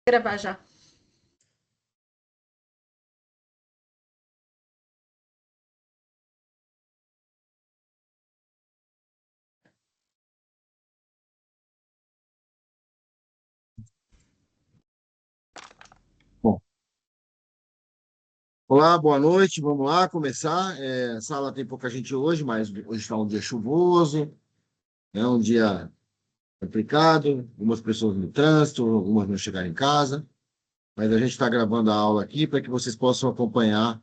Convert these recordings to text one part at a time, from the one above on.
Gravar já. Bom, olá, boa noite. Vamos lá começar. A sala tem pouca gente hoje, mas hoje está um dia chuvoso, é um dia complicado. Algumas pessoas no trânsito, algumas não chegaram em casa. Mas a gente está gravando a aula aqui para que vocês possam acompanhar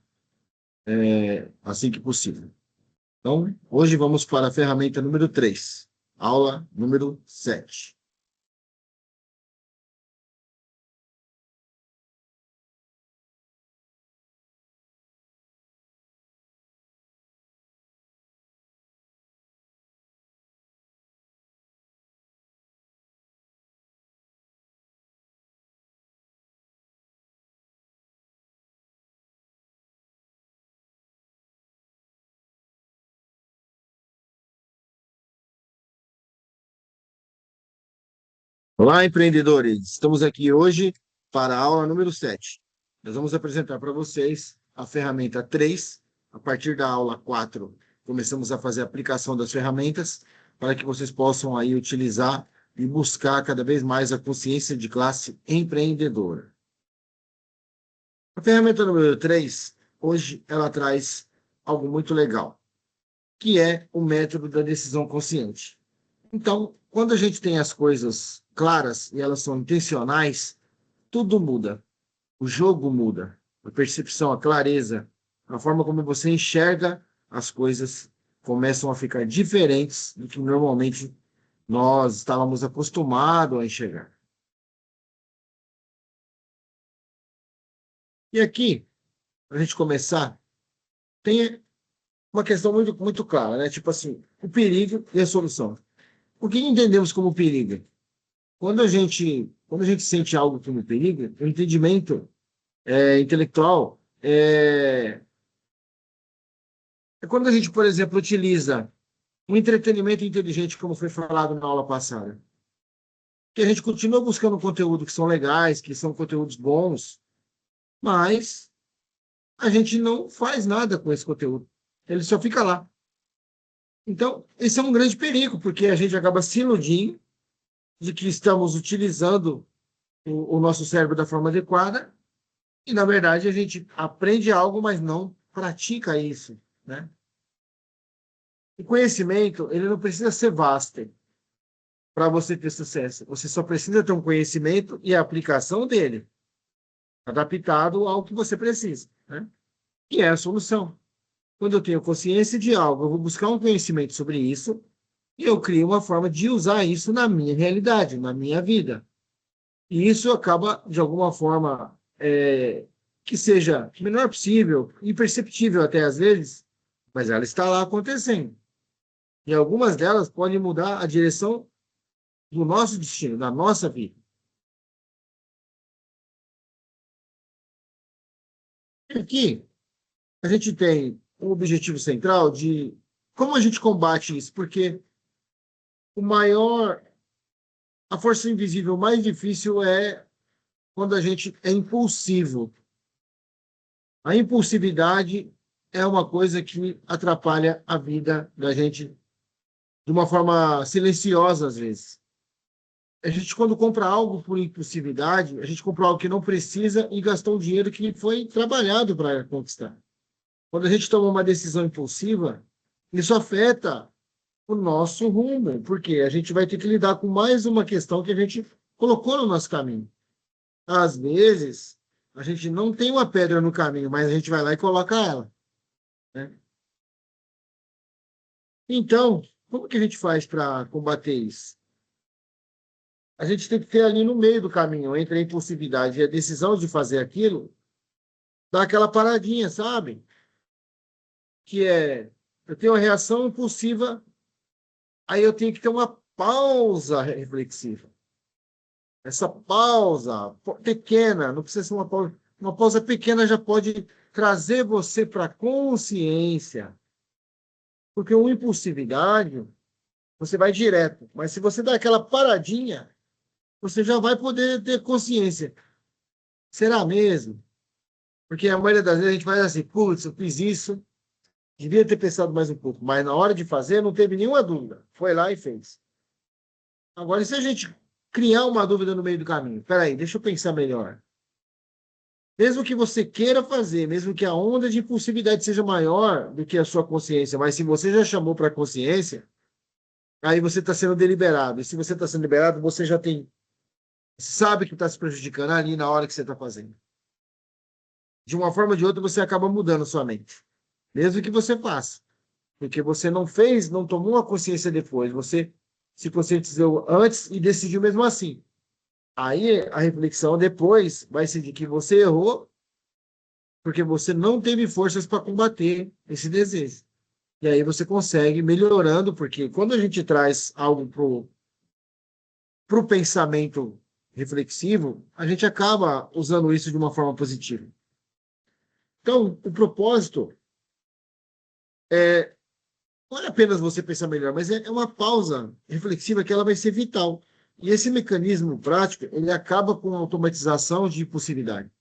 assim que possível. Então, hoje vamos para a ferramenta número 3, aula número 7. Olá, empreendedores! Estamos aqui hoje para a aula número 7. Nós vamos apresentar para vocês a ferramenta 3. A partir da aula 4, começamos a fazer a aplicação das ferramentas para que vocês possam aí utilizar e buscar cada vez mais a consciência de classe empreendedora. A ferramenta número 3, hoje, ela traz algo muito legal, que é o método da decisão consciente. Então, quando a gente tem as coisas claras e elas são intencionais, tudo muda. O jogo muda. A percepção, a clareza, a forma como você enxerga as coisas começam a ficar diferentes do que normalmente nós estávamos acostumados a enxergar. E aqui, para a gente começar, tem uma questão muito clara, né? Tipo assim, o perigo e a solução. O que entendemos como perigo? Quando a gente sente algo como perigo, o entendimento intelectual é quando a gente, por exemplo, utiliza um entretenimento inteligente, como foi falado na aula passada, que a gente continua buscando conteúdo que são legais, que são conteúdos bons, mas a gente não faz nada com esse conteúdo. Ele só fica lá. Então, esse é um grande perigo, porque a gente acaba se iludindo de que estamos utilizando o nosso cérebro da forma adequada, e, na verdade, a gente aprende algo, mas não pratica isso, né? O conhecimento, ele não precisa ser vasto para você ter sucesso. Você só precisa ter um conhecimento e a aplicação dele, adaptado ao que você precisa, né? E é a solução. Quando eu tenho consciência de algo, eu vou buscar um conhecimento sobre isso e eu crio uma forma de usar isso na minha realidade, na minha vida. E isso acaba, de alguma forma, que seja o menor possível, imperceptível até às vezes, mas ela está lá acontecendo. E algumas delas podem mudar a direção do nosso destino, da nossa vida. E aqui, a gente tem um objetivo central de como a gente combate isso, porque o maior, a força invisível mais difícil é quando a gente é impulsivo. A impulsividade é uma coisa que atrapalha a vida da gente de uma forma silenciosa, às vezes. A gente, quando compra algo por impulsividade, a gente compra algo que não precisa e gastou um dinheiro que foi trabalhado para conquistar. Quando a gente toma uma decisão impulsiva, isso afeta o nosso rumo, porque a gente vai ter que lidar com mais uma questão que a gente colocou no nosso caminho. Às vezes, a gente não tem uma pedra no caminho, mas a gente vai lá e coloca ela, né? Então, como que a gente faz para combater isso? A gente tem que ter ali no meio do caminho, entre a impulsividade e a decisão de fazer aquilo, dar aquela paradinha, sabe? Que é, eu tenho uma reação impulsiva, aí eu tenho que ter uma pausa reflexiva. Essa pausa pequena, não precisa ser uma pausa pequena já pode trazer você para a consciência. Porque uma impulsividade, você vai direto. Mas se você dá aquela paradinha, você já vai poder ter consciência. Será mesmo? Porque a maioria das vezes a gente faz assim, putz, eu fiz isso, devia ter pensado mais um pouco, mas na hora de fazer não teve nenhuma dúvida. Foi lá e fez. Agora, e se a gente criar uma dúvida no meio do caminho? Peraí, deixa eu pensar melhor. Mesmo que você queira fazer, mesmo que a onda de impulsividade seja maior do que a sua consciência, mas se você já chamou para a consciência, aí você está sendo deliberado. E se você está sendo liberado, você já tem, sabe que está se prejudicando ali na hora que você está fazendo. De uma forma ou de outra, você acaba mudando sua mente. Mesmo que você faça. Porque você não fez, não tomou a consciência depois. Você se conscientizou antes e decidiu mesmo assim. Aí a reflexão depois vai ser de que você errou porque você não teve forças para combater esse desejo. E aí você consegue melhorando, porque quando a gente traz algo para o pensamento reflexivo, a gente acaba usando isso de uma forma positiva. Então, o propósito é não é apenas você pensar melhor, mas é uma pausa reflexiva que ela vai ser vital. E esse mecanismo prático, ele acaba com a automatização de possibilidade.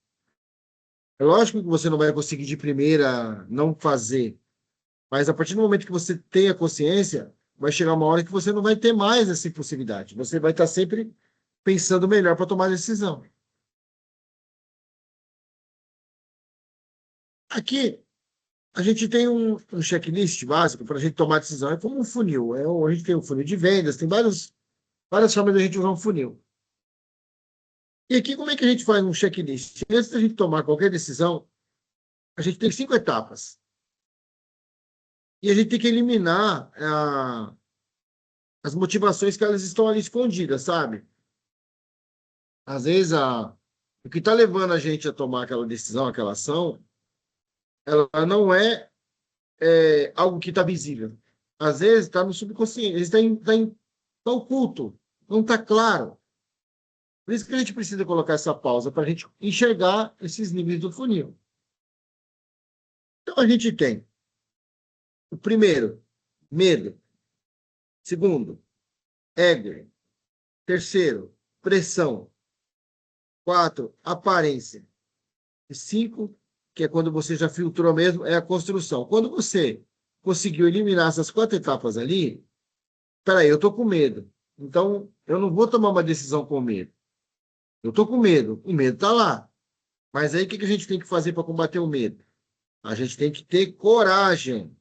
É lógico que você não vai conseguir de primeira não fazer, mas a partir do momento que você tem a consciência, vai chegar uma hora que você não vai ter mais essa impossibilidade. Você vai estar sempre pensando melhor para tomar a decisão. Aqui, a gente tem um checklist básico para a gente tomar a decisão. É como um funil. A gente tem um funil de vendas, tem várias formas de a gente usar um funil. E aqui, como é que a gente faz um checklist? Antes da gente tomar qualquer decisão, a gente tem 5 etapas. E a gente tem que eliminar as motivações que elas estão ali escondidas, sabe? Às vezes, o que está levando a gente a tomar aquela decisão, aquela ação, ela não é algo que está visível. Às vezes está no subconsciente, tá oculto, não está claro. Por isso que a gente precisa colocar essa pausa para a gente enxergar esses níveis do funil. Então a gente tem o primeiro, medo. Segundo, ego. Terceiro, pressão. 4, aparência. E 5, que é quando você já filtrou mesmo, é a construção. Quando você conseguiu eliminar essas 4 etapas ali, peraí, eu estou com medo. Então, eu não vou tomar uma decisão com medo. Eu estou com medo. O medo está lá. Mas aí, o que a gente tem que fazer para combater o medo? A gente tem que ter coragem.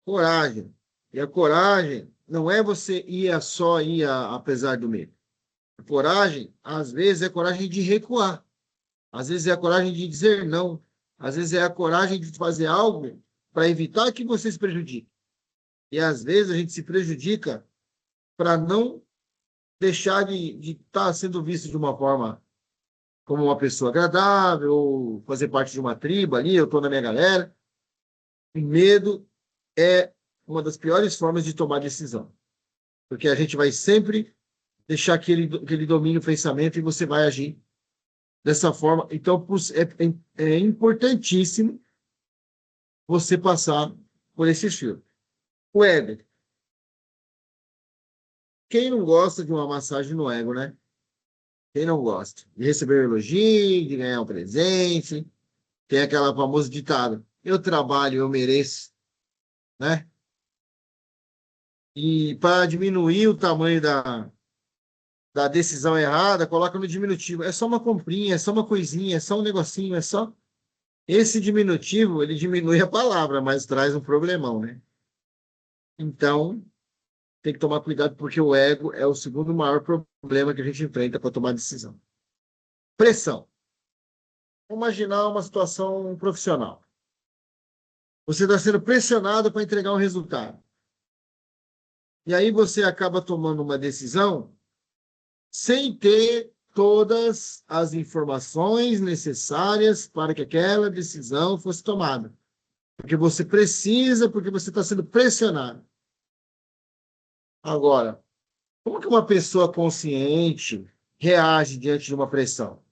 Coragem. E a coragem não é você só ir apesar do medo. A coragem, às vezes, é coragem de recuar. Às vezes é a coragem de dizer não. Às vezes é a coragem de fazer algo para evitar que você se prejudique. E às vezes a gente se prejudica para não deixar de estar sendo visto de uma forma como uma pessoa agradável, ou fazer parte de uma tribo ali, eu estou na minha galera. E medo é uma das piores formas de tomar decisão. Porque a gente vai sempre deixar que ele domine o pensamento e você vai agir dessa forma. Então, é importantíssimo você passar por esses filmes. O ego. Quem não gosta de uma massagem no ego, né? Quem não gosta? De receber um elogio, de ganhar um presente. Tem aquela famosa ditado: eu trabalho, eu mereço, né? E para diminuir o tamanho da decisão errada, coloca no diminutivo. É só uma comprinha, é só uma coisinha, é só um negocinho, é só. Esse diminutivo, ele diminui a palavra, mas traz um problemão, né? Então, tem que tomar cuidado, porque o ego é o segundo maior problema que a gente enfrenta para tomar decisão. Pressão. Vamos imaginar uma situação profissional. Você está sendo pressionado para entregar um resultado. E aí você acaba tomando uma decisão sem ter todas as informações necessárias para que aquela decisão fosse tomada. Porque você precisa, porque você está sendo pressionado. Agora, como que uma pessoa consciente reage diante de uma pressão?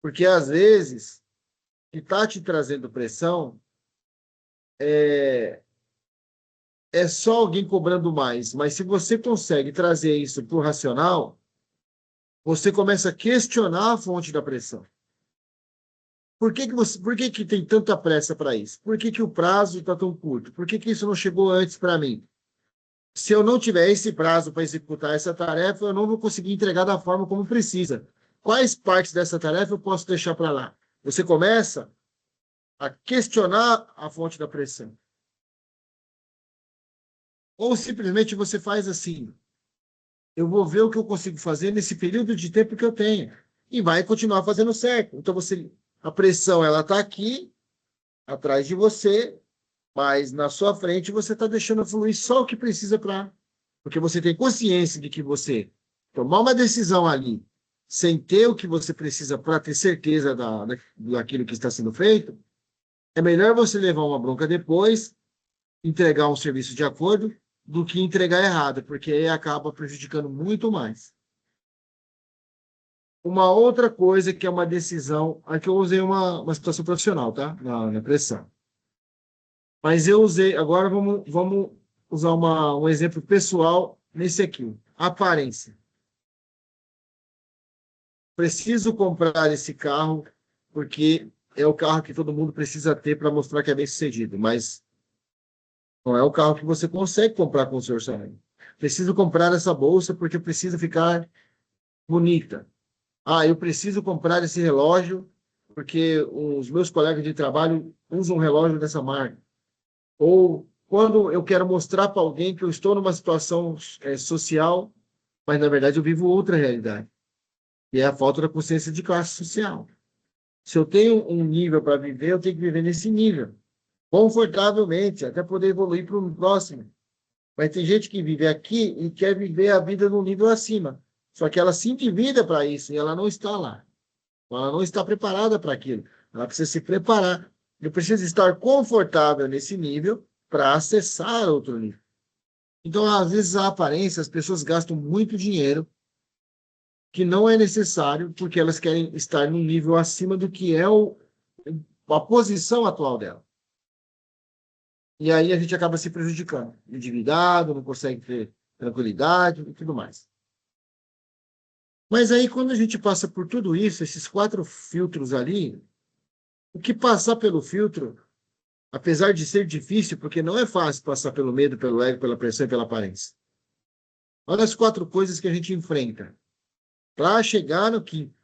Porque às vezes, o que está te trazendo pressão é só alguém cobrando mais. Mas se você consegue trazer isso para o racional, você começa a questionar a fonte da pressão. Por que que tem tanta pressa para isso? Por que que o prazo está tão curto? Por que que isso não chegou antes para mim? Se eu não tiver esse prazo para executar essa tarefa, eu não vou conseguir entregar da forma como precisa. Quais partes dessa tarefa eu posso deixar para lá? Você começa a questionar a fonte da pressão. Ou simplesmente você faz assim: eu vou ver o que eu consigo fazer nesse período de tempo que eu tenho. E vai continuar fazendo certo. Então, a pressão ela está aqui, atrás de você, mas na sua frente você está deixando fluir só o que precisa para. Porque você tem consciência de que você tomar uma decisão ali, sem ter o que você precisa para ter certeza daquilo que está sendo feito, é melhor você levar uma bronca depois, entregar um serviço de acordo, do que entregar errado, porque aí acaba prejudicando muito mais. Uma outra coisa que é uma decisão, aqui eu usei uma situação profissional, tá? Na pressão. Mas eu usei, agora vamos usar um exemplo pessoal nesse aqui. Aparência. Preciso comprar esse carro porque é o carro que todo mundo precisa ter para mostrar que é bem-sucedido, mas não é o carro que você consegue comprar com o seu orçamento. Preciso comprar essa bolsa porque precisa ficar bonita. Ah, eu preciso comprar esse relógio porque os meus colegas de trabalho usam um relógio dessa marca. Ou quando eu quero mostrar para alguém que eu estou numa situação social, mas na verdade eu vivo outra realidade, que é a falta da consciência de classe social. Se eu tenho um nível para viver, eu tenho que viver nesse nível, confortavelmente, até poder evoluir para o próximo. Mas tem gente que vive aqui e quer viver a vida num nível acima. Só que ela se endivida para isso e ela não está lá. Ela não está preparada para aquilo. Ela precisa se preparar. Eu preciso estar confortável nesse nível para acessar outro nível. Então, às vezes, a aparência, as pessoas gastam muito dinheiro que não é necessário porque elas querem estar num nível acima do que é a posição atual dela. E aí a gente acaba se prejudicando, endividado, não consegue ter tranquilidade e tudo mais. Mas aí, quando a gente passa por tudo isso, esses 4 filtros ali, o que passar pelo filtro, apesar de ser difícil, porque não é fácil passar pelo medo, pelo ego, pela pressão e pela aparência. Olha as 4 coisas que a gente enfrenta. Para chegar no quinto,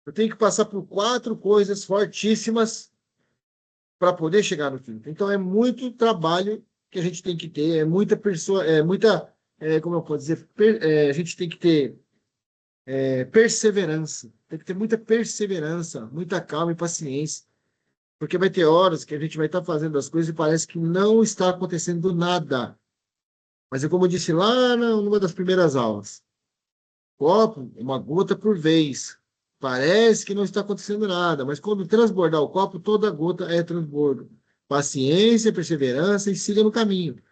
eu tenho que passar por 4 coisas fortíssimas para poder chegar no quinto. Então, é muito trabalho que a gente tem que ter, é muita pessoa, como eu posso dizer, a gente tem que ter perseverança. Tem que ter muita perseverança, muita calma e paciência. Porque vai ter horas que a gente vai estar fazendo as coisas e parece que não está acontecendo nada. Mas é como eu disse lá numa das primeiras aulas. Copo, uma gota por vez. Parece que não está acontecendo nada, mas quando transbordar o copo, toda gota é transbordo. Paciência, perseverança e siga no caminho.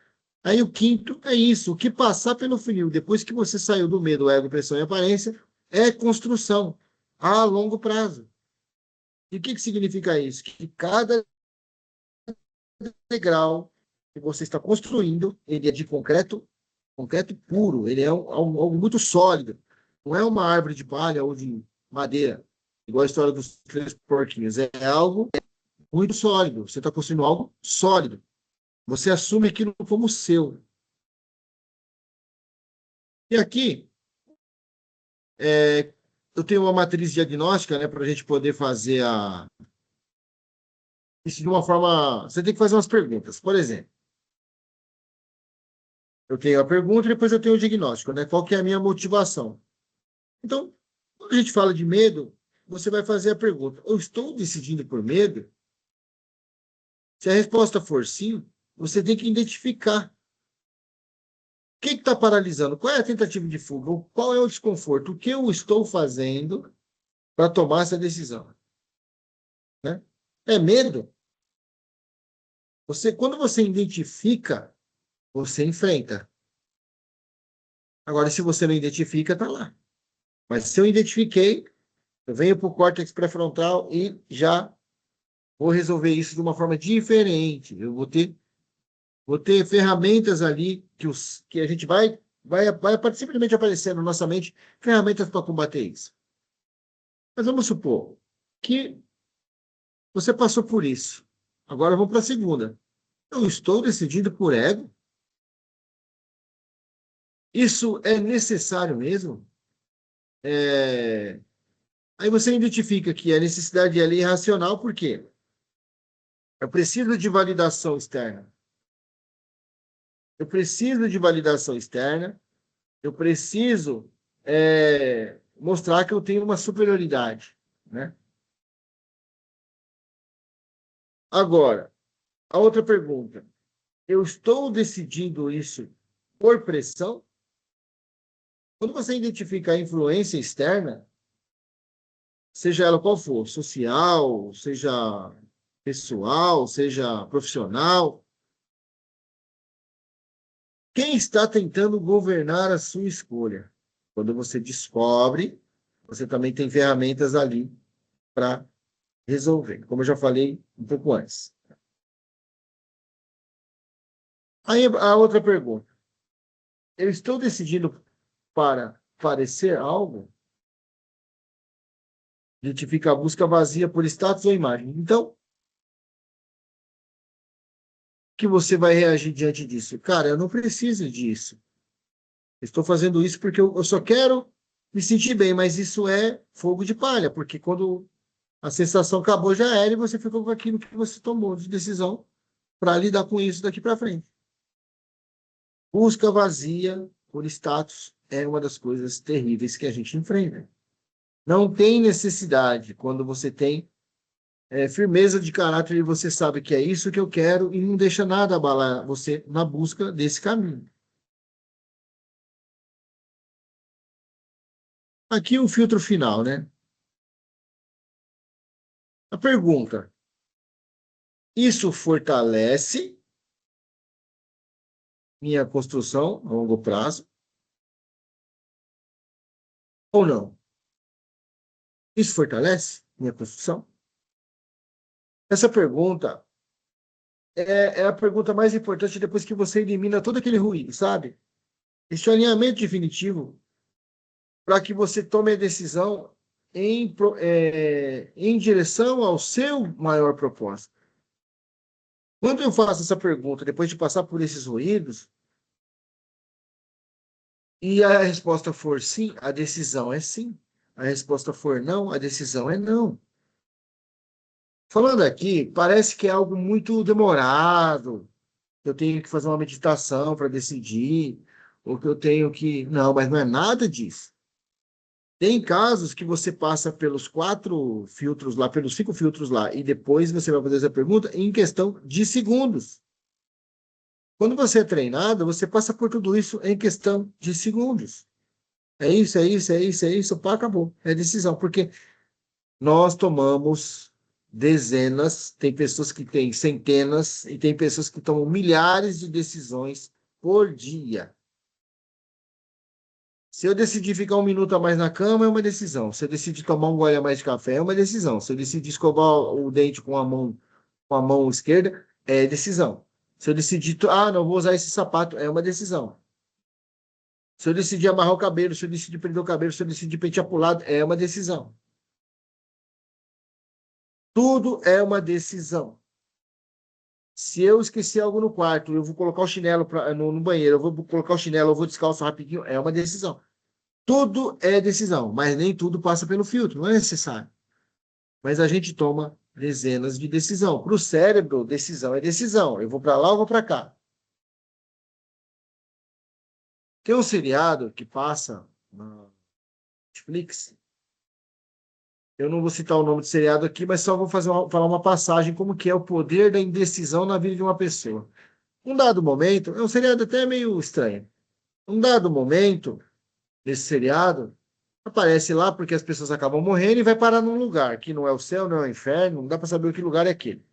Aí o quinto é isso, o que passar pelo funil, depois que você saiu do medo, ego, pressão e aparência, é construção a longo prazo. E o que significa isso? Que cada degrau que você está construindo, ele é de concreto, concreto puro, ele é algo muito sólido. Não é uma árvore de palha ou de madeira, igual a história dos 3 porquinhos. É algo muito sólido. Você está construindo algo sólido. Você assume aquilo como seu. E aqui, eu tenho uma matriz diagnóstica, né, para a gente poder fazer isso de uma forma. Você tem que fazer umas perguntas. Por exemplo, eu tenho a pergunta e depois eu tenho o diagnóstico, né? Qual que é a minha motivação? Então, quando a gente fala de medo, você vai fazer a pergunta: eu estou decidindo por medo? Se a resposta for sim, você tem que identificar o que está paralisando, qual é a tentativa de fuga, qual é o desconforto, o que eu estou fazendo para tomar essa decisão, né? É medo? Quando você identifica, você enfrenta. Agora, se você não identifica, está lá. Mas se eu identifiquei, eu venho para o córtex pré-frontal e já vou resolver isso de uma forma diferente. Eu vou ter ferramentas ali que a gente vai Vai simplesmente aparecer na nossa mente ferramentas para combater isso. Mas vamos supor que você passou por isso. Agora vamos para a segunda. Eu estou decidido por ego? Isso é necessário mesmo? É... Aí você identifica que a necessidade ali é racional, por quê? Eu preciso de validação externa. Eu preciso de validação externa. Eu preciso mostrar que eu tenho uma superioridade, né? Agora, a outra pergunta. Eu estou decidindo isso por pressão? Quando você identifica a influência externa, seja ela qual for, social, seja pessoal, seja profissional, quem está tentando governar a sua escolha? Quando você descobre, você também tem ferramentas ali para resolver, como eu já falei um pouco antes. Aí a outra pergunta. Eu estou decidindo para parecer algo? Identifica a busca vazia por status ou imagem. Então, que você vai reagir diante disso? Cara, eu não preciso disso. Estou fazendo isso porque eu só quero me sentir bem, mas isso é fogo de palha, porque quando a sensação acabou, já era, e você ficou com aquilo que você tomou de decisão para lidar com isso daqui para frente. Busca vazia por status é uma das coisas terríveis que a gente enfrenta. Não tem necessidade quando você tem firmeza de caráter e você sabe que é isso que eu quero e não deixa nada abalar você na busca desse caminho. Aqui o filtro final, né? A pergunta: isso fortalece minha construção a longo prazo ou não? Isso fortalece minha construção? Essa pergunta é a pergunta mais importante depois que você elimina todo aquele ruído, sabe? Esse é o alinhamento definitivo para que você tome a decisão em direção ao seu maior propósito. Quando eu faço essa pergunta, depois de passar por esses ruídos, e a resposta for sim, a decisão é sim. A resposta for não, a decisão é não. Falando aqui, parece que é algo muito demorado. Eu tenho que fazer uma meditação para decidir, ou que eu tenho que. Não, mas não é nada disso. Tem casos que você passa pelos 4 filtros lá, pelos 5 filtros lá, e depois você vai fazer essa pergunta em questão de segundos. Quando você é treinado, você passa por tudo isso em questão de segundos. É isso, é isso, é isso, é isso, pá, acabou. É decisão, porque nós tomamos dezenas, tem pessoas que têm centenas, e tem pessoas que tomam milhares de decisões por dia. Se eu decidir ficar 1 minuto a mais na cama, é uma decisão. Se eu decidir tomar um gole a mais de café, é uma decisão. Se eu decidir escovar o dente com a mão esquerda, é decisão. Se eu decidir, não vou usar esse sapato, é uma decisão. Se eu decidir amarrar o cabelo, se eu decidir prender o cabelo, se eu decidir pentear para o lado, é uma decisão. Tudo é uma decisão. Se eu esquecer algo no quarto, eu vou colocar o chinelo no banheiro, eu vou colocar o chinelo, eu vou descalço rapidinho, é uma decisão. Tudo é decisão, mas nem tudo passa pelo filtro, não é necessário. Mas a gente toma dezenas de decisão. Para o cérebro, decisão é decisão. Eu vou para lá ou vou para cá. Tem um seriado que passa na Netflix. Eu não vou citar o nome do seriado aqui, mas só vou falar uma passagem como que é o poder da indecisão na vida de uma pessoa. Um dado momento, é um seriado até meio estranho. Um dado momento, nesse seriado, aparece lá porque as pessoas acabam morrendo e vai parar num lugar que não é o céu, não é o inferno, não dá para saber o que lugar é aquele.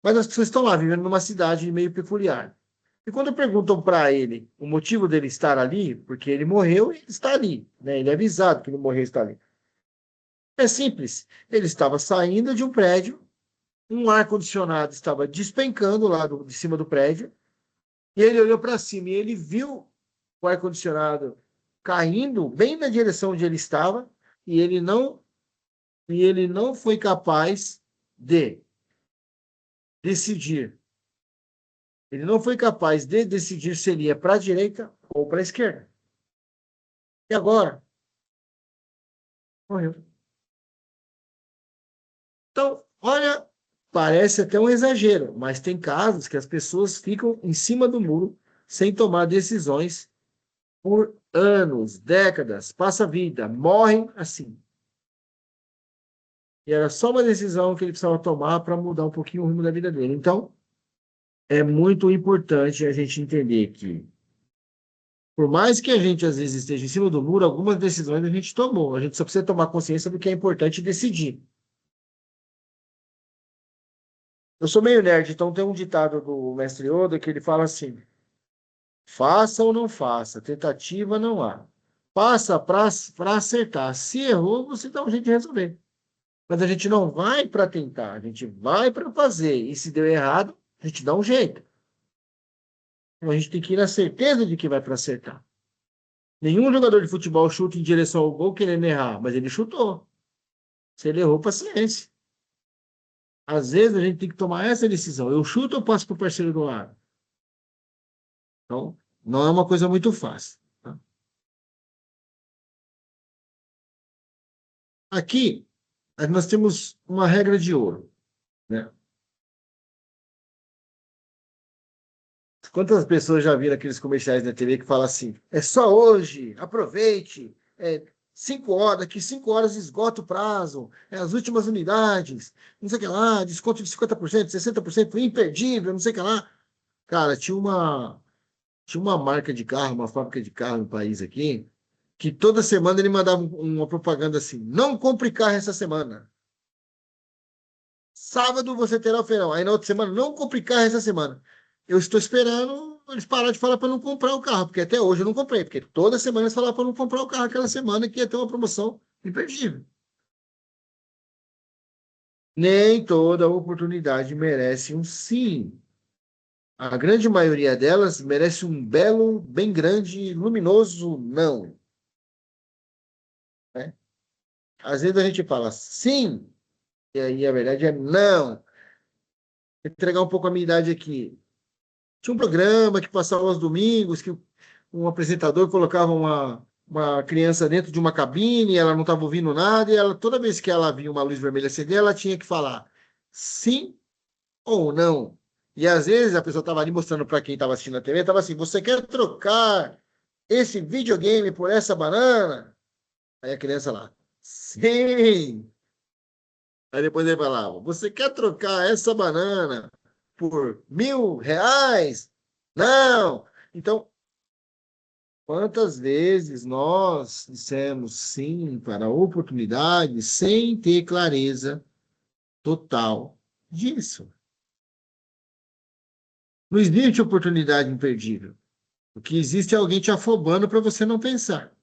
Mas as pessoas estão lá vivendo numa cidade meio peculiar. E quando perguntam para ele o motivo dele estar ali, porque ele morreu e ele está ali, né? Ele é avisado que ele morreu e está ali. É simples. Ele estava saindo de um prédio, um ar-condicionado estava despencando lá de cima do prédio, e ele olhou para cima e ele viu o ar-condicionado caindo bem na direção onde ele estava, e ele não foi capaz de decidir. Ele não foi capaz de decidir se ele ia para a direita ou para a esquerda. E agora? Morreu. Então, olha, parece até um exagero, mas tem casos que as pessoas ficam em cima do muro sem tomar decisões por anos, décadas, passa a vida, morrem assim. E era só uma decisão que ele precisava tomar para mudar um pouquinho o rumo da vida dele. Então, é muito importante a gente entender que, por mais que a gente às vezes esteja em cima do muro, algumas decisões a gente tomou. A gente só precisa tomar consciência do que é importante decidir. Eu sou meio nerd, então tem um ditado do mestre Yoda que ele fala assim: faça ou não faça, tentativa não há. Faça para acertar. Se errou, você dá um jeito de resolver. Mas a gente não vai para tentar, a gente vai para fazer. E se deu errado, a gente dá um jeito. Então a gente tem que ir na certeza de que vai para acertar. Nenhum jogador de futebol chuta em direção ao gol querendo errar, mas ele chutou. Se ele errou, paciência. Às vezes a gente tem que tomar essa decisão. Eu chuto ou passo para o parceiro do lado? Então, não é uma coisa muito fácil. Tá? Aqui, nós temos uma regra de ouro. Né? Quantas pessoas já viram aqueles comerciais na TV que falam assim: é só hoje, aproveite, 5 horas, daqui 5 horas esgota o prazo, as últimas unidades, não sei o que lá, desconto de 50%, 60%, imperdível, não sei o que lá. Cara, tinha uma marca de carro, uma fábrica de carro no país aqui, que toda semana ele mandava uma propaganda assim: não compre carro essa semana. Sábado você terá o feirão. Aí na outra semana, não compre carro essa semana. Eu estou esperando eles parar de falar para não comprar o carro, porque até hoje eu não comprei, porque toda semana eles falavam para não comprar o carro aquela semana que ia ter uma promoção imperdível. Nem toda oportunidade merece um sim. A grande maioria delas merece um belo, bem grande, luminoso não. Né? Às vezes a gente fala sim, e aí a verdade é não. Vou entregar um pouco a minha idade aqui. Tinha um programa que passava aos domingos, que um apresentador colocava uma criança dentro de uma cabine, ela não estava ouvindo nada, e ela, toda vez que ela via uma luz vermelha acender, ela tinha que falar sim ou não. E às vezes a pessoa estava ali mostrando para quem estava assistindo a TV, estava assim: você quer trocar esse videogame por essa banana? Aí a criança lá, sim. Aí depois ele falava: você quer trocar essa banana por R$ 1.000? Não. Então, quantas vezes nós dissemos sim para a oportunidade sem ter clareza total disso? Não existe oportunidade imperdível. O que existe é alguém te afobando para você não pensar.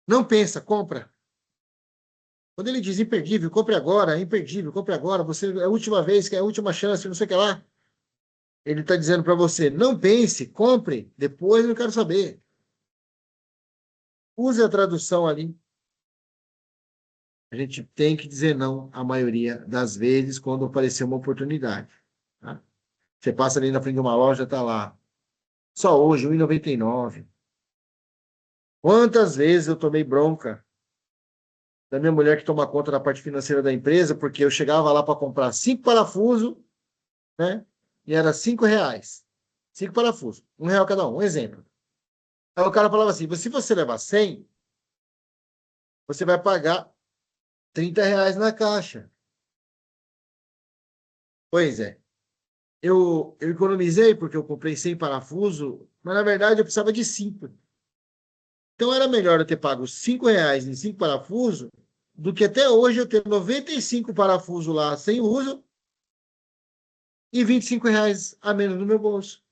Não pensa, compra. Quando ele diz imperdível, compre agora, é imperdível, compre agora, você é a última vez, que é a última chance, não sei o que lá. Ele está dizendo para você, não pense, compre, depois eu quero saber. Use a tradução ali. A gente tem que dizer não a maioria das vezes quando aparecer uma oportunidade. Tá? Você passa ali na frente de uma loja, tá lá. Só hoje, R$ 1,99. Quantas vezes eu tomei bronca da minha mulher que toma conta da parte financeira da empresa, porque eu chegava lá para comprar 5 parafusos, né? E era R$ 5. 5 parafusos. R$ 1 cada um exemplo. Aí o cara falava assim: se você levar 100, você vai pagar R$ 30 na caixa. Pois é. Eu economizei porque eu comprei 100 parafusos, mas na verdade eu precisava de 5. Então era melhor eu ter pago R$ 5 em 5 parafusos do que até hoje eu ter 95 parafusos lá sem uso e R$ 25 a menos no meu bolso.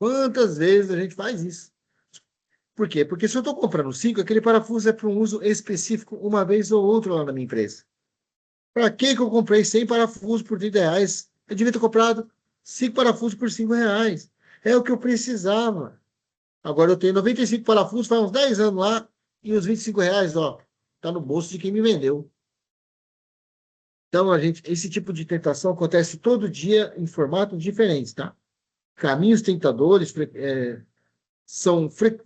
Quantas vezes a gente faz isso? Por quê? Porque se eu estou comprando 5, aquele parafuso é para um uso específico uma vez ou outra lá na minha empresa. Para que que eu comprei 100 parafusos por R$ 30? Eu devia ter comprado 5 parafusos por R$ 5. É o que eu precisava. Agora eu tenho 95 parafusos, faz uns 10 anos lá, e os R$ 25, ó, tá no bolso de quem me vendeu. Então, esse tipo de tentação acontece todo dia em formatos diferentes, tá? Caminhos tentadores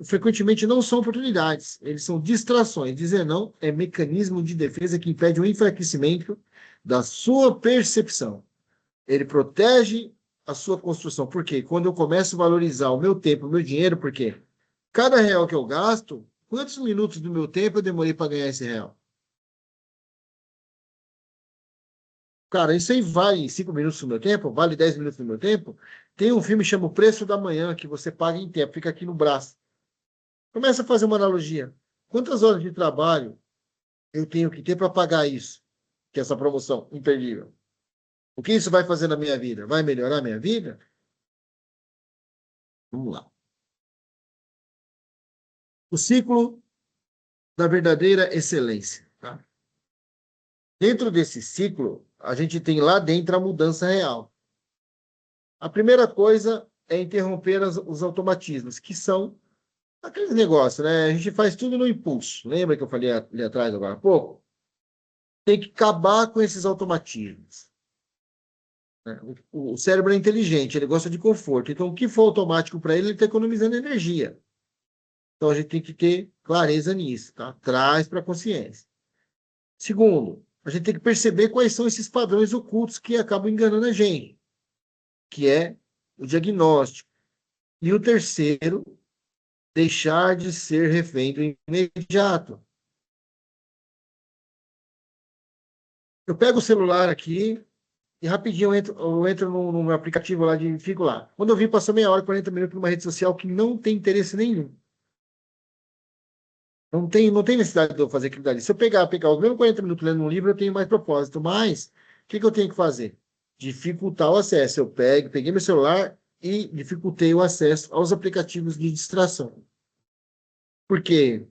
frequentemente não são oportunidades, eles são distrações. Dizer não é mecanismo de defesa que impede o enfraquecimento da sua percepção. Ele protege a sua construção. Por quê? Quando eu começo a valorizar o meu tempo, o meu dinheiro, porque cada real que eu gasto, quantos minutos do meu tempo eu demorei para ganhar esse real? Cara, isso aí vale 5 minutos do meu tempo, vale 10 minutos do meu tempo. Tem um filme que chama O Preço da Manhã, que você paga em tempo, fica aqui no braço. Começa a fazer uma analogia. Quantas horas de trabalho eu tenho que ter para pagar isso? Que é essa promoção imperdível. O que isso vai fazer na minha vida? Vai melhorar a minha vida? Vamos lá. O ciclo da verdadeira excelência. Tá? Dentro desse ciclo, a gente tem lá dentro a mudança real. A primeira coisa é interromper os automatismos, que são aqueles negócios, né? A gente faz tudo no impulso. Lembra que eu falei ali atrás, agora há pouco? Tem que acabar com esses automatismos. Né? O cérebro é inteligente, ele gosta de conforto. Então, o que for automático para ele, ele está economizando energia. Então, a gente tem que ter clareza nisso, tá? Traz para a consciência. Segundo, a gente tem que perceber quais são esses padrões ocultos que acabam enganando a gente, que é o diagnóstico. E o terceiro, deixar de ser refém do imediato. Eu pego o celular aqui e rapidinho eu entro no meu aplicativo lá de fico lá. Quando eu vi, passou meia hora, 40 minutos numa rede social que não tem interesse nenhum. Não tem necessidade de eu fazer aquilo dali. Se eu pegar os mesmos 40 minutos lendo um livro, eu tenho mais propósito. Mas, o que eu tenho que fazer? Dificultar o acesso. Peguei meu celular e dificultei o acesso aos aplicativos de distração. Porque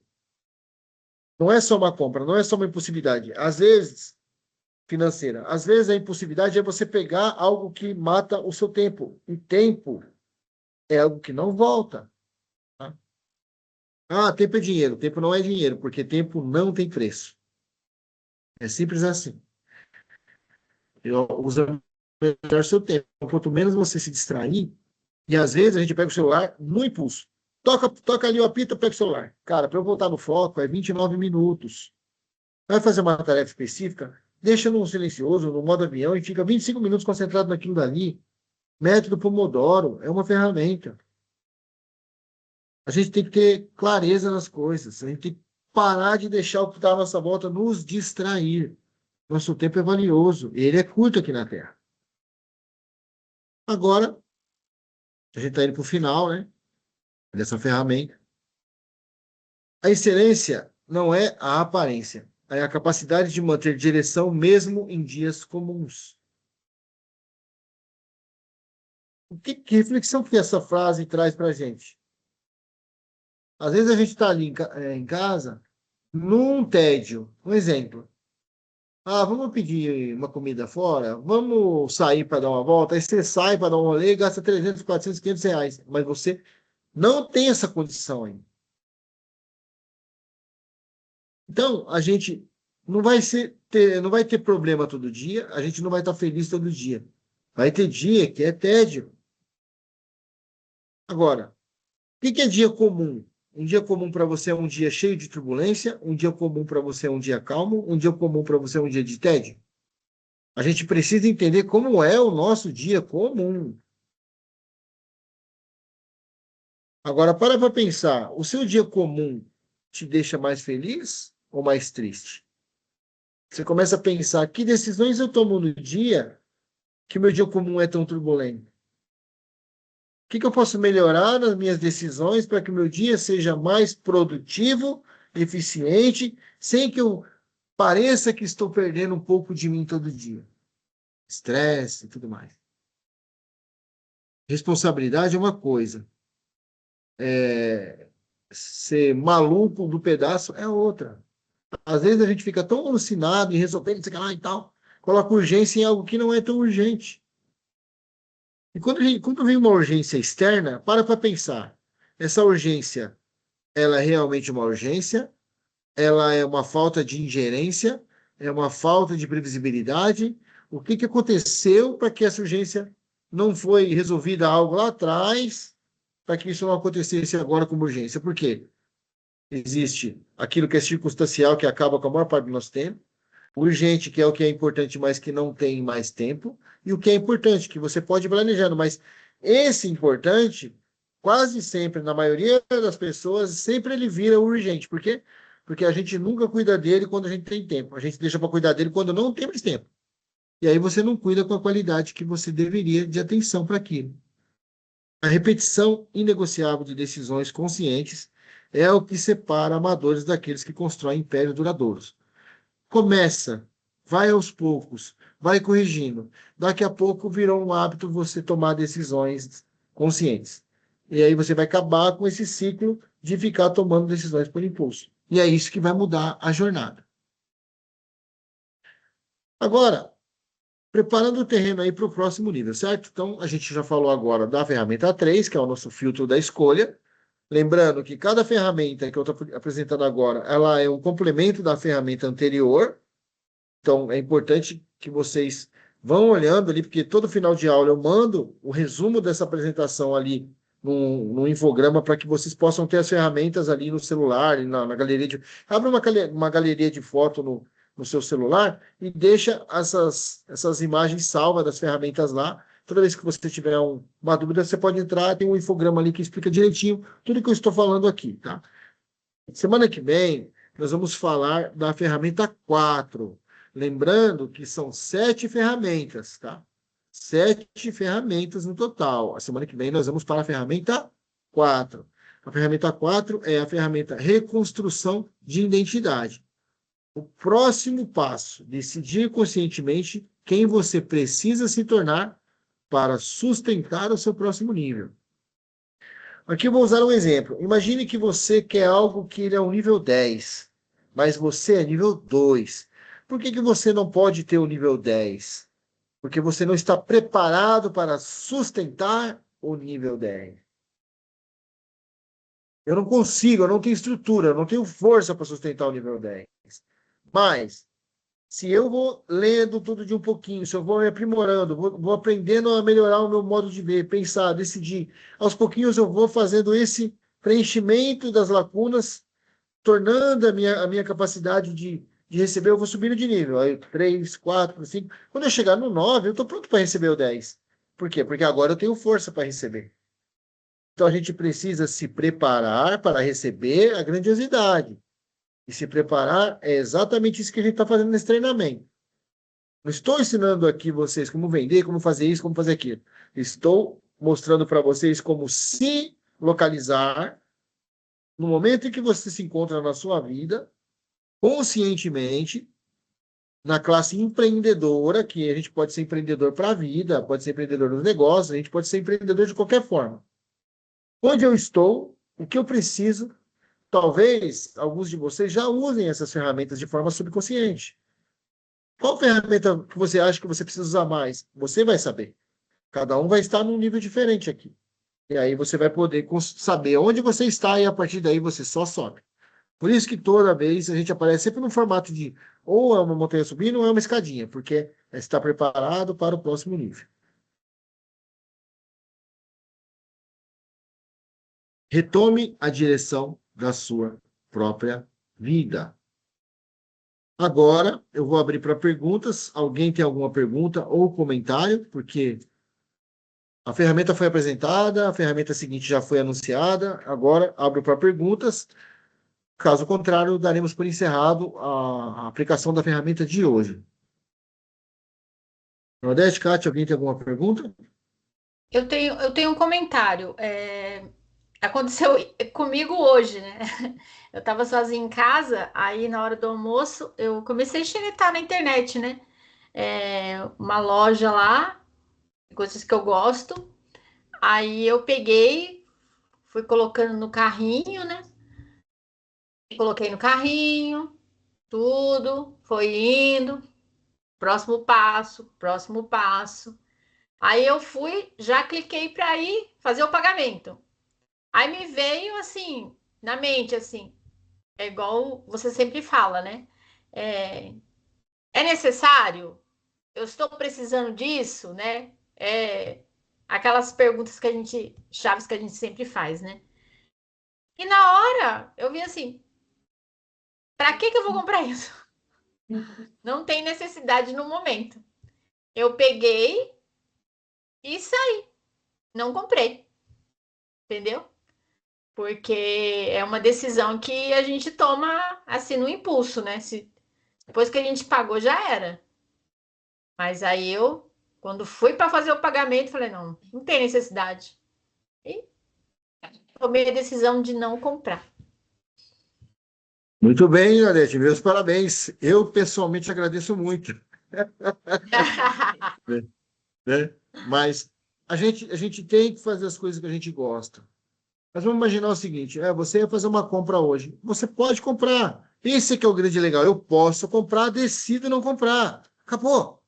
não é só uma compra, não é só uma impossibilidade. Às vezes, financeira. Às vezes a impulsividade é você pegar algo que mata o seu tempo. E tempo é algo que não volta. Tá? Ah, tempo é dinheiro. Tempo não é dinheiro, porque tempo não tem preço. É simples assim. Usa melhor seu tempo. Quanto menos você se distrair, e às vezes a gente pega o celular no impulso. Toca ali o apito, pega o celular. Cara, para eu voltar no foco é 29 minutos. Vai fazer uma tarefa específica, deixa no silencioso, no modo avião, e fica 25 minutos concentrado naquilo dali. Método Pomodoro é uma ferramenta. A gente tem que ter clareza nas coisas. A gente tem que parar de deixar o que está à nossa volta nos distrair. Nosso tempo é valioso e ele é curto aqui na Terra. Agora, a gente está indo para o final, né, dessa ferramenta. A excelência não é a aparência, é a capacidade de manter direção mesmo em dias comuns. Que reflexão que essa frase traz para a gente? Às vezes a gente está ali em casa, num tédio. Um exemplo. Ah, vamos pedir uma comida fora? Vamos sair para dar uma volta? Aí você sai para dar um rolê e gasta 300, 400, R$ 500. Mas você não tem essa condição ainda. Então, a gente não vai ter problema todo dia, a gente não vai estar feliz todo dia. Vai ter dia que é tédio. Agora, o que é dia comum? Um dia comum para você é um dia cheio de turbulência, um dia comum para você é um dia calmo, um dia comum para você é um dia de tédio. A gente precisa entender como é o nosso dia comum. Agora, para pensar, o seu dia comum te deixa mais feliz ou mais triste? Você começa a pensar, que decisões eu tomo no dia que o meu dia comum é tão turbulento? O que eu posso melhorar nas minhas decisões para que o meu dia seja mais produtivo, eficiente, sem que eu pareça que estou perdendo um pouco de mim todo dia? Estresse e tudo mais. Responsabilidade é uma coisa. Ser maluco do pedaço é outra. Às vezes a gente fica tão alucinado em resolver, não sei o que lá e tal, coloca urgência em algo que não é tão urgente. E quando vem uma urgência externa, para pensar. Essa urgência, ela é realmente uma urgência? Ela é uma falta de ingerência? É uma falta de previsibilidade? O que que aconteceu para que essa urgência não foi resolvida algo lá atrás, para que isso não acontecesse agora como urgência? Por quê? Existe aquilo que é circunstancial, que acaba com a maior parte do nosso tempo, urgente, que é o que é importante, mas que não tem mais tempo, e o que é importante, que você pode ir planejando, mas esse importante, quase sempre, na maioria das pessoas, sempre ele vira urgente. Por quê? Porque a gente nunca cuida dele quando a gente tem tempo. A gente deixa para cuidar dele quando não tem mais tempo. E aí você não cuida com a qualidade que você deveria de atenção para aquilo. A repetição inegociável de decisões conscientes é o que separa amadores daqueles que constroem impérios duradouros. Começa, vai aos poucos, vai corrigindo. Daqui a pouco virou um hábito você tomar decisões conscientes. E aí você vai acabar com esse ciclo de ficar tomando decisões por impulso. E é isso que vai mudar a jornada. Agora, preparando o terreno aí para o próximo nível, certo? Então, a gente já falou agora da ferramenta 3, que é o nosso filtro da escolha. Lembrando que cada ferramenta que eu estou apresentando agora, ela é um complemento da ferramenta anterior. Então, é importante que vocês vão olhando ali, porque todo final de aula eu mando o resumo dessa apresentação ali num infograma para que vocês possam ter as ferramentas ali no celular, na galeria de. Abre uma galeria de foto no seu celular e deixa essas imagens salvas das ferramentas lá. Toda vez que você tiver uma dúvida, você pode entrar, tem um infograma ali que explica direitinho tudo que eu estou falando aqui, tá? Semana que vem, nós vamos falar da ferramenta 4. Lembrando que são 7 ferramentas, tá? 7 ferramentas no total. A semana que vem nós vamos para a ferramenta 4. A ferramenta 4 é a ferramenta reconstrução de identidade. O próximo passo, decidir conscientemente quem você precisa se tornar para sustentar o seu próximo nível. Aqui eu vou usar um exemplo. Imagine que você quer algo que ele é um nível 10, mas você é nível 2. Por que que você não pode ter o nível 10? Porque você não está preparado para sustentar o nível 10. Eu não consigo, eu não tenho estrutura, eu não tenho força para sustentar o nível 10. Mas, se eu vou lendo tudo de um pouquinho, se eu vou me aprimorando, vou aprendendo a melhorar o meu modo de ver, pensar, decidir, aos pouquinhos eu vou fazendo esse preenchimento das lacunas, tornando a minha capacidade de receber, eu vou subindo de nível. Aí 3, 4, 5. Quando eu chegar no 9, eu estou pronto para receber o 10. Por quê? Porque agora eu tenho força para receber. Então a gente precisa se preparar para receber a grandiosidade. E se preparar é exatamente isso que a gente está fazendo nesse treinamento. Não estou ensinando aqui vocês como vender, como fazer isso, como fazer aquilo. Estou mostrando para vocês como se localizar no momento em que você se encontra na sua vida, conscientemente, na classe empreendedora, que a gente pode ser empreendedor para a vida, pode ser empreendedor nos negócios, a gente pode ser empreendedor de qualquer forma. Onde eu estou, o que eu preciso, talvez alguns de vocês já usem essas ferramentas de forma subconsciente. Qual ferramenta que você acha que você precisa usar mais? Você vai saber. Cada um vai estar num nível diferente aqui. E aí você vai poder saber onde você está e a partir daí você só sobe. Por isso que toda vez a gente aparece sempre no formato de ou é uma montanha subindo ou é uma escadinha, porque é estar preparado para o próximo nível. Retome a direção da sua própria vida. Agora eu vou abrir para perguntas. Alguém tem alguma pergunta ou comentário? Porque a ferramenta foi apresentada, a ferramenta seguinte já foi anunciada. Agora abro para perguntas. Caso contrário, daremos por encerrado a aplicação da ferramenta de hoje. Nordeste, Kátia, alguém tem alguma pergunta? Eu tenho um comentário. Aconteceu comigo hoje, né? Eu estava sozinha em casa, aí na hora do almoço eu comecei a xeretar na internet, né? Uma loja lá, coisas que eu gosto. Aí eu peguei, fui colocando no carrinho, né? Coloquei no carrinho, tudo, foi indo. Próximo passo, próximo passo. Aí eu fui, já cliquei para ir fazer o pagamento. Aí me veio assim, na mente, assim, é igual você sempre fala, né? É, é necessário? Eu estou precisando disso, né? Aquelas perguntas que a gente, chaves que a gente sempre faz, né? E na hora eu vi assim, para que eu vou comprar isso? Não tem necessidade no momento. Eu peguei e saí, não comprei, entendeu? Porque é uma decisão que a gente toma assim no impulso, né? Depois que a gente pagou já era. Mas aí eu, quando fui para fazer o pagamento, falei, não, não tem necessidade. E tomei a decisão de não comprar. Muito bem, Janete, meus parabéns. Eu pessoalmente agradeço muito, né? Mas a gente tem que fazer as coisas que a gente gosta. Mas vamos imaginar o seguinte: você ia fazer uma compra hoje. Você pode comprar. Esse que é o grande legal. Eu posso comprar, decido não comprar. Acabou.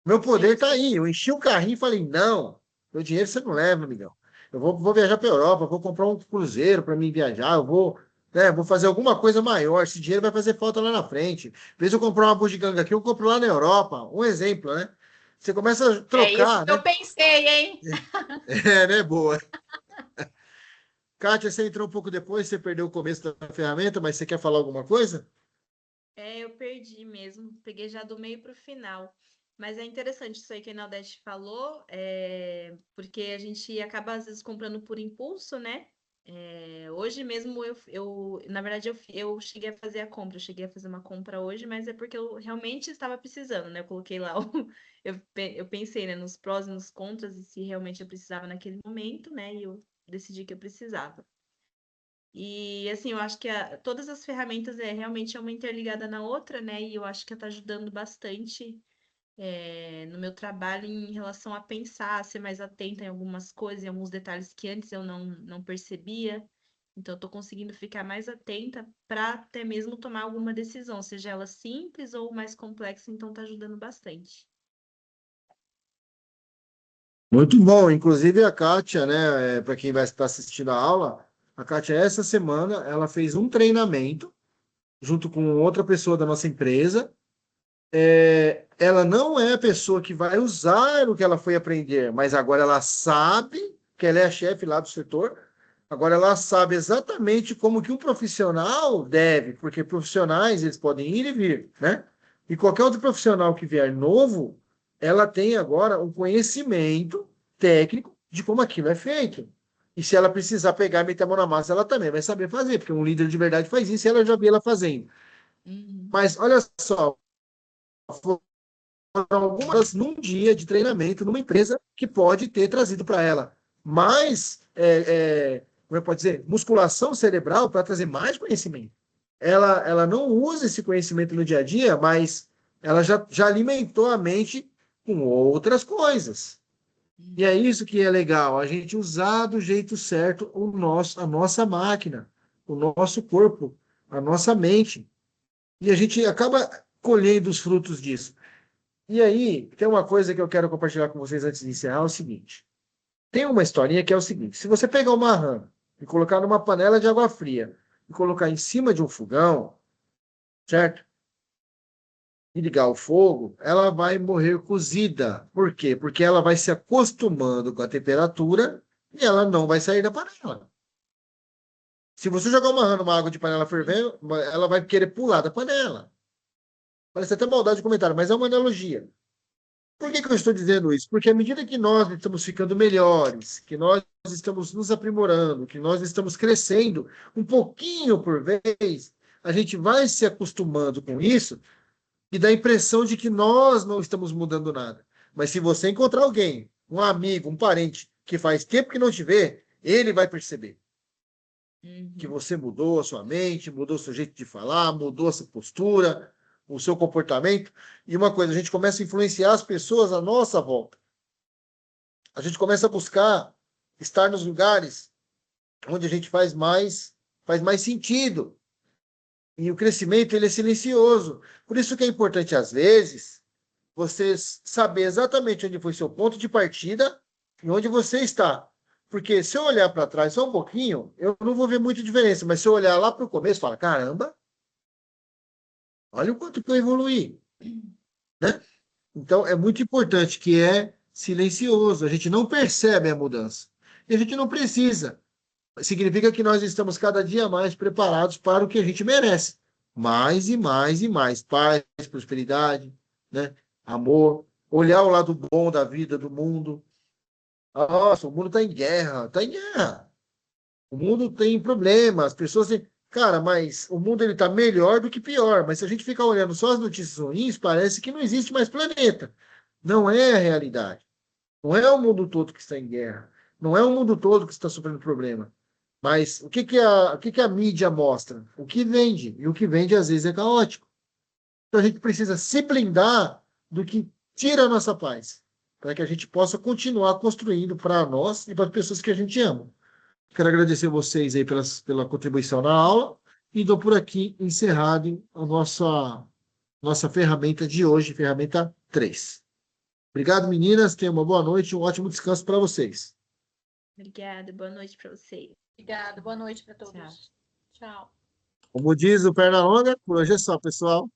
Meu poder Sim. está aí. Eu enchi o carrinho e falei: não, meu dinheiro você não leva, amigão. Eu vou viajar para a Europa, vou comprar um cruzeiro para mim viajar, vou fazer alguma coisa maior. Esse dinheiro vai fazer falta lá na frente. Em vez de eu comprar uma bugiganga aqui, eu compro lá na Europa. Um exemplo, né? Você começa a É isso trocar, que eu né? pensei, hein? É, né? Boa. Kátia, você entrou um pouco depois, você perdeu o começo da ferramenta, mas você quer falar alguma coisa? É, eu perdi mesmo. Peguei já do meio para o final. Mas é interessante isso aí que a Inaldete falou, porque a gente acaba às vezes comprando por impulso, né? Hoje mesmo na verdade, eu cheguei a fazer a compra. Eu cheguei a fazer uma compra hoje, mas é porque eu realmente estava precisando, né? Eu coloquei lá, eu pensei, né, nos prós e nos contras, e se realmente eu precisava naquele momento, né? E eu decidi que eu precisava. E assim, eu acho que todas as ferramentas realmente é uma interligada na outra, né? E eu acho que está ajudando bastante no meu trabalho em relação a pensar, a ser mais atenta em algumas coisas, em alguns detalhes que antes eu não percebia. Então, eu estou conseguindo ficar mais atenta para até mesmo tomar alguma decisão, seja ela simples ou mais complexa, então está ajudando bastante. Muito bom. Inclusive a Kátia, né, para quem vai estar assistindo a aula, a Kátia, essa semana, ela fez um treinamento junto com outra pessoa da nossa empresa. Ela não é a pessoa que vai usar o que ela foi aprender, mas agora ela sabe que ela é a chefe lá do setor. Agora ela sabe exatamente como que um profissional deve, porque profissionais eles podem ir e vir, né? E qualquer outro profissional que vier novo, ela tem agora um conhecimento técnico de como aquilo é feito. E se ela precisar pegar e meter a mão na massa, ela também vai saber fazer, porque um líder de verdade faz isso e ela já viu ela fazendo. Uhum. Mas olha só, algumas num dia de treinamento numa empresa que pode ter trazido para ela mais, como é que pode dizer, musculação cerebral para trazer mais conhecimento. Ela não usa esse conhecimento no dia a dia, mas ela já alimentou a mente com outras coisas. E é isso que é legal, a gente usar do jeito certo a nossa máquina, o nosso corpo, a nossa mente. E a gente acaba colhendo os frutos disso. E aí, tem uma coisa que eu quero compartilhar com vocês antes de encerrar, é o seguinte. Tem uma historinha que é o seguinte, se você pegar uma rã e colocar numa panela de água fria e colocar em cima de um fogão, certo? E ligar o fogo, ela vai morrer cozida. Por quê? Porque ela vai se acostumando com a temperatura e ela não vai sair da panela. Se você jogar uma rã numa água de panela fervendo, ela vai querer pular da panela. Parece até maldade de comentário, mas é uma analogia. Por que que eu estou dizendo isso? Porque à medida que nós estamos ficando melhores, que nós estamos nos aprimorando, que nós estamos crescendo um pouquinho por vez, a gente vai se acostumando com isso e dá a impressão de que nós não estamos mudando nada. Mas se você encontrar alguém, um amigo, um parente, que faz tempo que não te vê, ele vai perceber que Uhum. você mudou a sua mente, mudou o seu jeito de falar, mudou a sua postura, o seu comportamento. E uma coisa, a gente começa a influenciar as pessoas à nossa volta. A gente começa a buscar estar nos lugares onde a gente faz mais sentido. E o crescimento ele é silencioso. Por isso que é importante, às vezes, você saber exatamente onde foi seu ponto de partida e onde você está. Porque se eu olhar para trás só um pouquinho, eu não vou ver muita diferença. Mas se eu olhar lá para o começo, fala, caramba, olha o quanto que eu evoluí, né? Então, é muito importante que é silencioso. A gente não percebe a mudança. E a gente não precisa. Significa que nós estamos cada dia mais preparados para o que a gente merece. Mais e mais e mais. Paz, prosperidade, né? Amor. Olhar o lado bom da vida, do mundo. Nossa, o mundo está em guerra. Está em guerra. O mundo tem problemas. As pessoas têm... Cara, mas o mundo está melhor do que pior. Mas se a gente ficar olhando só as notícias ruins, parece que não existe mais planeta. Não é a realidade. Não é o mundo todo que está em guerra. Não é o mundo todo que está sofrendo problema. Mas o que que a mídia mostra? O que vende. E o que vende, às vezes, é caótico. Então, a gente precisa se blindar do que tira a nossa paz, para que a gente possa continuar construindo para nós e para as pessoas que a gente ama. Quero agradecer vocês aí pela contribuição na aula e dou por aqui encerrado a nossa ferramenta de hoje, ferramenta 3. Obrigado, meninas. Tenham uma boa noite e um ótimo descanso para vocês. Obrigada, boa noite para vocês. Obrigada, boa noite para todos. Tchau. Tchau. Como diz o Pernalonga, por hoje é só, pessoal.